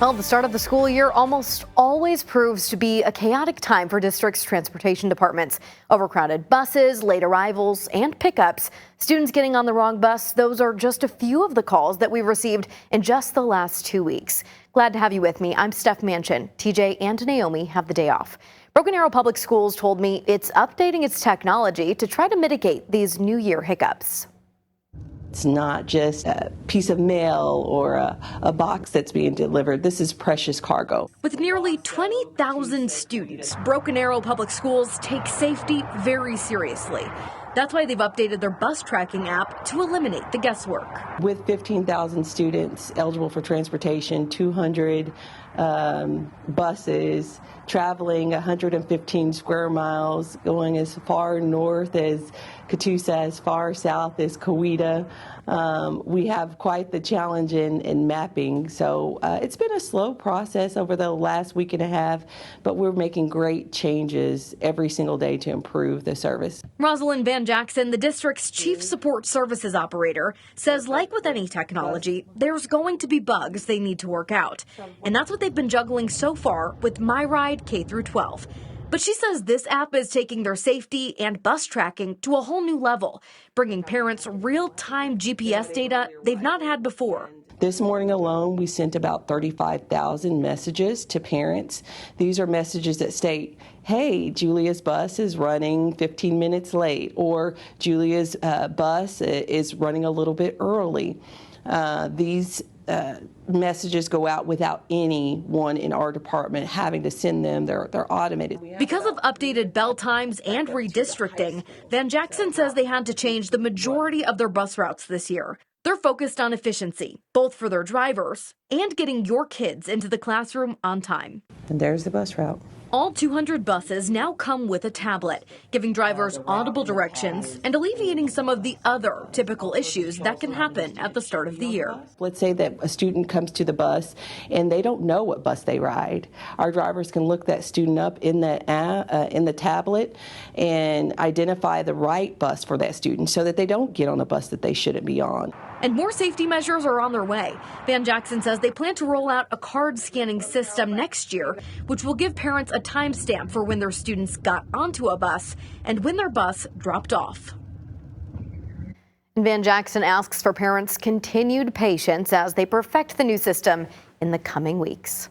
Well, the start of the school year almost always proves to be a chaotic time for districts' transportation departments. Overcrowded buses, late arrivals, and pickups. Students getting on the wrong bus, those are just a few of the calls that we've received in just the last 2 weeks. Glad to have you with me. I'm Steph Manchin. TJ and Naomi have the day off. Broken Arrow Public Schools told me it's updating its technology to try to mitigate these New Year hiccups. It's not just a piece of mail or a box that's being delivered. This is precious cargo. With nearly 20,000 students, Broken Arrow Public Schools take safety very seriously. That's why they've updated their bus tracking app to eliminate the guesswork. With 15,000 students eligible for transportation, 200 buses, traveling 115 square miles, going as far north as Catoosa, as far south as Coweta. We have quite the challenge in mapping. So it's been a slow process over the last week and a half, but we're making great changes every single day to improve the service. Rosalind Van Jackson, the district's chief support services operator, says like with any technology, there's going to be bugs they need to work out. And that's what they've been juggling so far with MyRide K through 12. But she says this app is taking their safety and bus tracking to a whole new level, bringing parents real-time GPS data they've not had before. This morning alone, we sent about 35,000 messages to parents. These are messages that state, hey, Julia's bus is running 15 minutes late, or Julia's bus is running a little bit early. These messages go out without anyone in our department having to send them. They're automated. Because of updated bell times and redistricting, Van Jackson says they had to change the majority of their bus routes this year. They're focused on efficiency, both for their drivers and getting your kids into the classroom on time. And there's the bus route. All 200 buses now come with a tablet, giving drivers audible directions and alleviating some of the other typical issues that can happen at the start of the year. Let's say that a student comes to the bus and they don't know what bus they ride. Our drivers can look that student up in the tablet and identify the right bus for that student so that they don't get on a bus that they shouldn't be on. And more safety measures are on their way. Van Jackson says they plan to roll out a card scanning system next year, which will give parents a timestamp for when their students got onto a bus and when their bus dropped off. Van Jackson asks for parents' continued patience as they perfect the new system in the coming weeks.